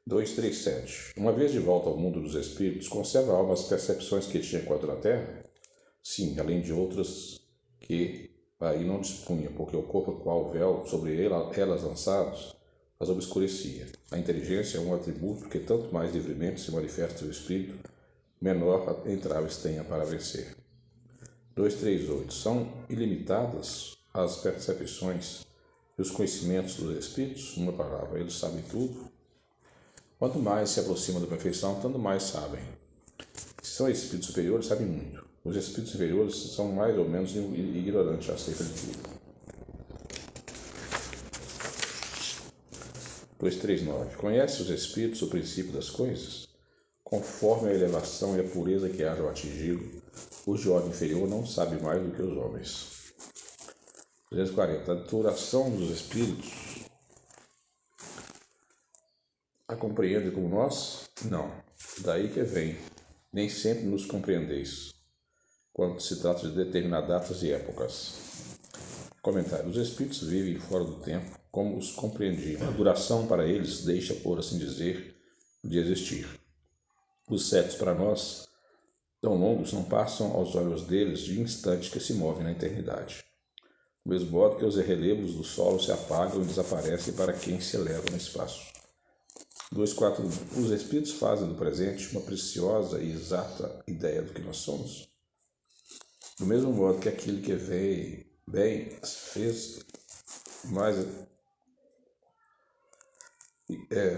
237. Uma vez de volta ao mundo dos espíritos, conserva a alma as percepções que tinha quanto na Terra? Sim, além de outras que aí não dispunha, porque o corpo qual véu sobre elas lançados as obscurecia. A inteligência é um atributo que tanto mais livremente se manifesta o espírito, menor entraves tenha para vencer. 238. São ilimitadas as percepções e os conhecimentos dos espíritos? Uma palavra, eles sabem tudo. Quanto mais se aproximam da perfeição, tanto mais sabem. Se são espíritos superiores, sabem muito. Os espíritos inferiores são mais ou menos ignorantes acerca de tudo. 239. Conhece os espíritos o princípio das coisas? Conforme a elevação e a pureza que hajam atingido, os de ordem inferior não sabem mais do que os homens. 240. A duração dos espíritos a compreende como nós? Não. Daí que vem. Nem sempre nos compreendeis, quando se trata de determinadas datas e épocas. Comentário. Os espíritos vivem fora do tempo, como os compreendiam. A duração para eles deixa, por assim dizer, de existir. Os séculos para nós, tão longos, não passam aos olhos deles de instantes que se movem na eternidade. Do mesmo modo que os relevos do solo se apagam e desaparecem para quem se eleva no espaço. 241. Os espíritos fazem do presente uma preciosa e exata ideia do que nós somos. Do mesmo modo que aquele que vê bem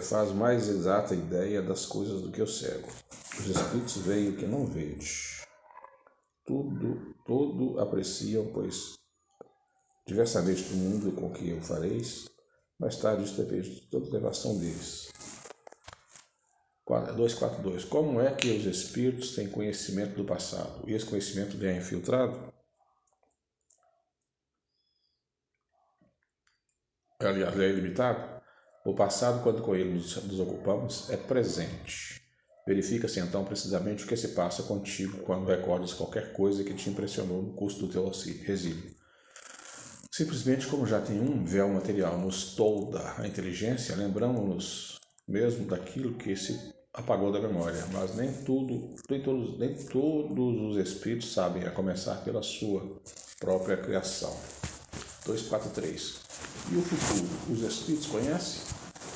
faz mais exata ideia das coisas do que o cego. Os espíritos veem o que não vede. Tudo apreciam, pois, diversamente do mundo com que o fareis, mais tarde isso depende de toda a elevação deles. 242. Como é que os espíritos têm conhecimento do passado? E esse conhecimento vem infiltrado? Aliás, é ilimitado? O passado, quando com ele nos ocupamos, é presente. Verifica-se então precisamente o que se passa contigo quando recordas qualquer coisa que te impressionou no curso do teu resíduo. Simplesmente como já tem um véu material nos tolda a inteligência, lembramos-nos mesmo daquilo que se apagou da memória, mas nem todos os espíritos sabem, a começar pela sua própria criação. 243. E o futuro, os espíritos conhecem?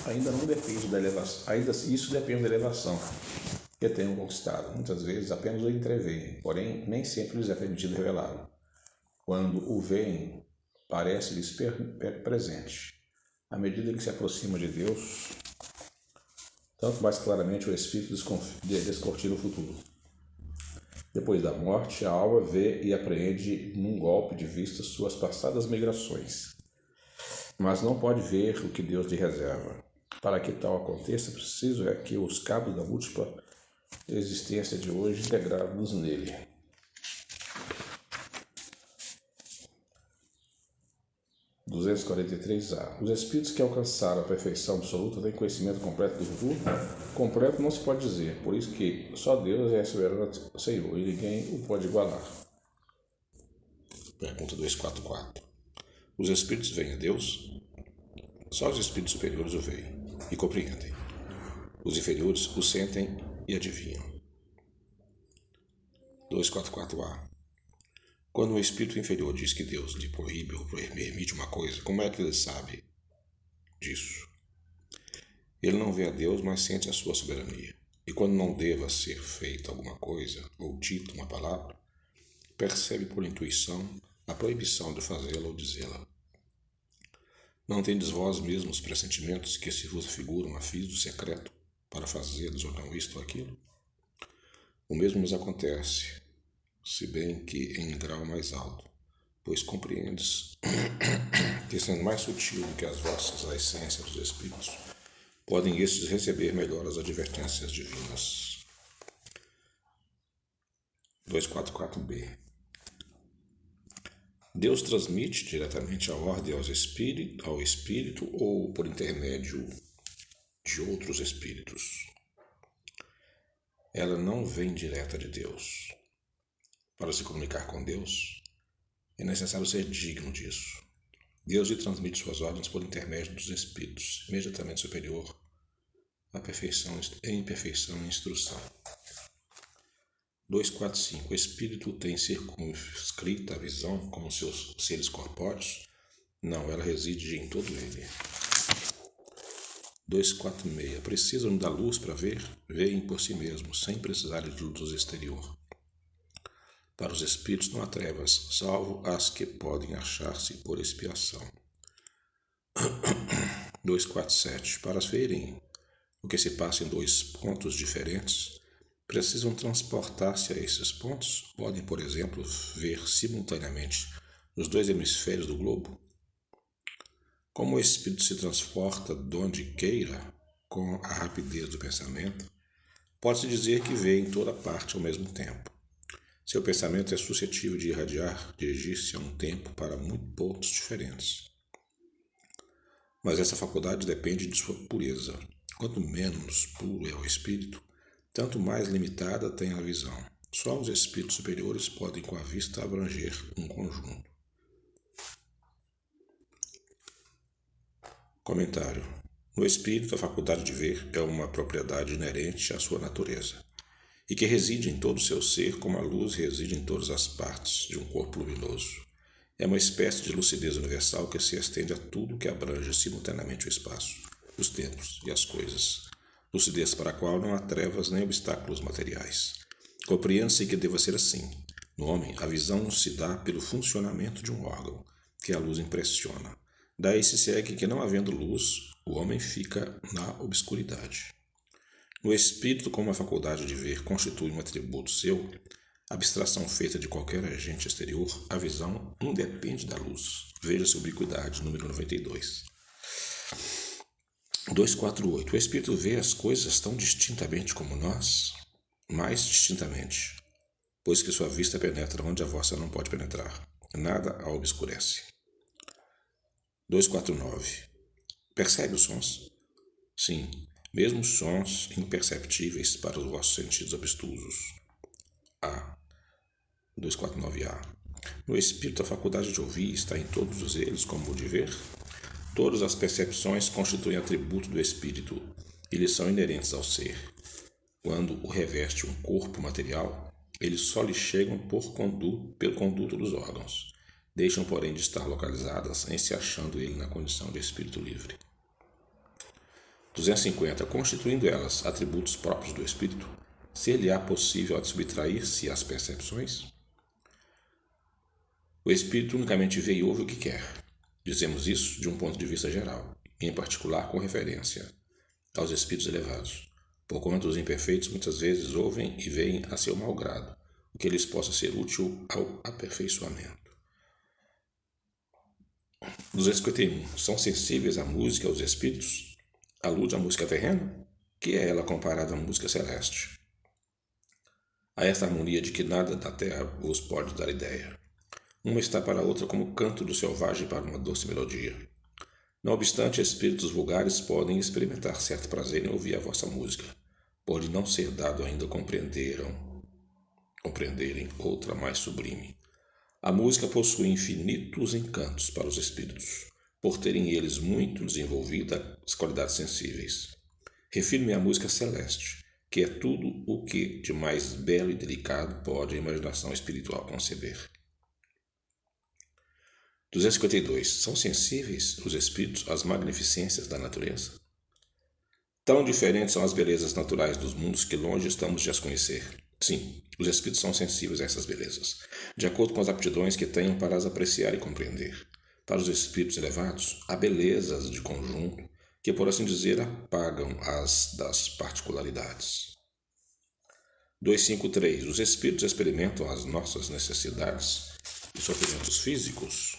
Ainda não depende da elevação, ainda isso depende da elevação que tenham conquistado. Muitas vezes apenas o entreveem, porém nem sempre lhes é permitido revelá-lo. Quando o veem, parece-lhes presente. À medida que se aproxima de Deus, tanto mais claramente o espírito descortina o futuro. Depois da morte, a alma vê e apreende num golpe de vista suas passadas migrações, mas não pode ver o que Deus lhe reserva. Para que tal aconteça, preciso é que os cabos da múltipla existência de hoje integrados nele. 243a. Os espíritos que alcançaram a perfeição absoluta têm conhecimento completo do futuro? Completo não se pode dizer, por isso que só Deus é soberano Senhor e ninguém o pode igualar. Pergunta 244. Os espíritos veem a Deus? Só os espíritos superiores o veem e compreendem. Os inferiores o sentem e adivinham. 244a. Quando o espírito inferior diz que Deus lhe proíbe ou permite uma coisa, como é que ele sabe disso? Ele não vê a Deus, mas sente a sua soberania. E quando não deva ser feita alguma coisa, ou dita uma palavra, percebe por intuição a proibição de fazê-la ou dizê-la. Não tendes vós mesmos pressentimentos que se vos figuram a fim do secreto para fazeres ou não isto ou aquilo? O mesmo nos acontece, se bem que em grau mais alto, pois compreendes que, sendo mais sutil do que as vossas a essência dos espíritos, podem estes receber melhor as advertências divinas. 244b. Deus transmite diretamente a ordem ao espírito ou por intermédio de outros espíritos? Ela não vem direta de Deus. Para se comunicar com Deus, é necessário ser digno disso. Deus lhe transmite suas ordens por intermédio dos espíritos, imediatamente superior a perfeição em perfeição e instrução. 245. O espírito tem circunscrita a visão como seus seres corpóreos? Não, ela reside em todo ele. 246. Precisam da luz para ver? Veem por si mesmos, sem precisar de luz exterior. Para os espíritos não há trevas, salvo as que podem achar-se por expiação. 247. Para verem o que se passa em dois pontos diferentes, precisam transportar-se a esses pontos? Podem, por exemplo, ver simultaneamente nos dois hemisférios do globo? Como o espírito se transporta donde queira, com a rapidez do pensamento, pode-se dizer que vê em toda parte ao mesmo tempo. Seu pensamento é suscetível de irradiar, dirigir-se a um tempo para muitos pontos diferentes. Mas essa faculdade depende de sua pureza. Quanto menos puro é o espírito, tanto mais limitada tem a visão. Só os espíritos superiores podem com a vista abranger um conjunto. Comentário. No espírito, a faculdade de ver é uma propriedade inerente à sua natureza, e que reside em todo o seu ser como a luz reside em todas as partes de um corpo luminoso. É uma espécie de lucidez universal que se estende a tudo que abrange simultaneamente o espaço, os tempos e as coisas. Lucidez para a qual não há trevas nem obstáculos materiais. Compreende-se que deva ser assim. No homem, a visão se dá pelo funcionamento de um órgão, que a luz impressiona. Daí se segue que, não havendo luz, o homem fica na obscuridade. No espírito, como a faculdade de ver constitui um atributo seu, abstração feita de qualquer agente exterior, a visão independe da luz. Veja-se Ubiquidade, número 92. 248. O espírito vê as coisas tão distintamente como nós? Mais distintamente, pois que sua vista penetra onde a vossa não pode penetrar. Nada a obscurece. 249. Percebe os sons? Sim, mesmo sons imperceptíveis para os vossos sentidos obtusos. A. 249A. No espírito, a faculdade de ouvir está em todos eles como o de ver? Todas as percepções constituem atributo do espírito e lhes são inerentes ao ser. Quando o reveste um corpo material, eles só lhe chegam pelo conduto dos órgãos. Deixam, porém, de estar localizadas em se achando ele na condição de espírito livre. 250. Constituindo elas atributos próprios do espírito, ser-lhe-á possível subtrair-se às percepções? O espírito unicamente vê e ouve o que quer. Dizemos isso de um ponto de vista geral, e em particular com referência aos espíritos elevados, porquanto os imperfeitos muitas vezes ouvem e veem a seu mau grado, o que lhes possa ser útil ao aperfeiçoamento. 251. São sensíveis à música aos espíritos? Alude à música terrena? Que é ela comparada à música celeste? A esta harmonia de que nada da terra vos pode dar ideia. Uma está para a outra como o canto do selvagem para uma doce melodia. Não obstante, espíritos vulgares podem experimentar certo prazer em ouvir a vossa música, pode não ser dado ainda compreenderem outra mais sublime. A música possui infinitos encantos para os espíritos, por terem eles muito desenvolvidas as qualidades sensíveis. Refiro-me à música celeste, que é tudo o que de mais belo e delicado pode a imaginação espiritual conceber. 252. São sensíveis os espíritos às magnificências da natureza? Tão diferentes são as belezas naturais dos mundos que longe estamos de as conhecer. Sim, os espíritos são sensíveis a essas belezas, de acordo com as aptidões que tenham para as apreciar e compreender. Para os espíritos elevados, há belezas de conjunto que, por assim dizer, apagam as das particularidades. 253. Os espíritos experimentam as nossas necessidades e sofrimentos físicos?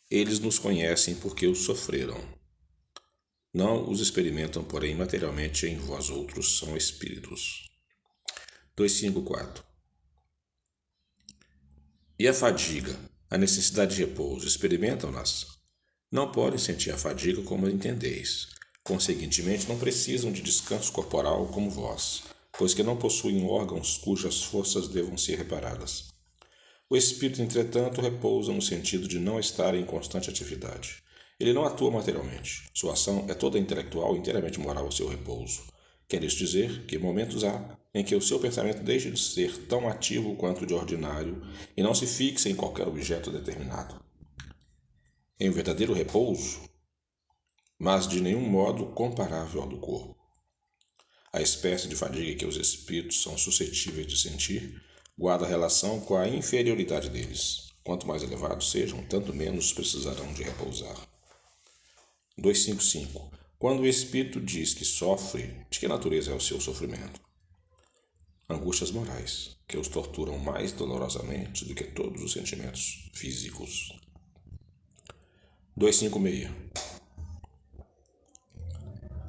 Eles nos conhecem porque os sofreram. Não os experimentam, porém, materialmente em vós outros são espíritos. 254. E a fadiga, a necessidade de repouso, experimentam-nas? Não podem sentir a fadiga como entendeis. Conseguintemente, não precisam de descanso corporal como vós, pois que não possuem órgãos cujas forças devam ser reparadas. O espírito, entretanto, repousa no sentido de não estar em constante atividade. Ele não atua materialmente. Sua ação é toda intelectual e inteiramente moral ao seu repouso. Quer isso dizer que momentos há em que o seu pensamento deixa de ser tão ativo quanto de ordinário e não se fixa em qualquer objeto determinado. Em um verdadeiro repouso, mas de nenhum modo comparável ao do corpo. A espécie de fadiga que os espíritos são suscetíveis de sentir guarda relação com a inferioridade deles. Quanto mais elevados sejam, tanto menos precisarão de repousar. 255. Quando o espírito diz que sofre, de que natureza é o seu sofrimento? Angústias morais, que os torturam mais dolorosamente do que todos os sentimentos físicos. 256.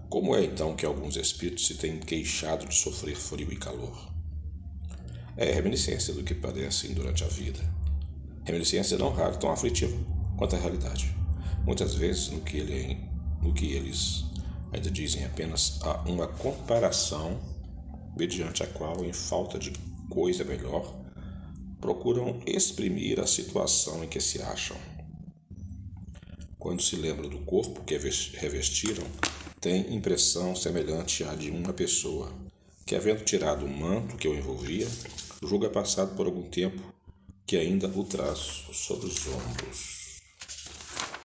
Como é então que alguns espíritos se têm queixado de sofrer frio e calor? É reminiscência do que padecem durante a vida. Reminiscência não raro tão aflitiva quanto a realidade. Muitas vezes, no que eles ainda dizem apenas há uma comparação mediante a qual, em falta de coisa melhor, procuram exprimir a situação em que se acham. Quando se lembra do corpo que revestiram, tem impressão semelhante à de uma pessoa que, havendo tirado o manto que o envolvia, julga passado por algum tempo que ainda o traz sobre os ombros.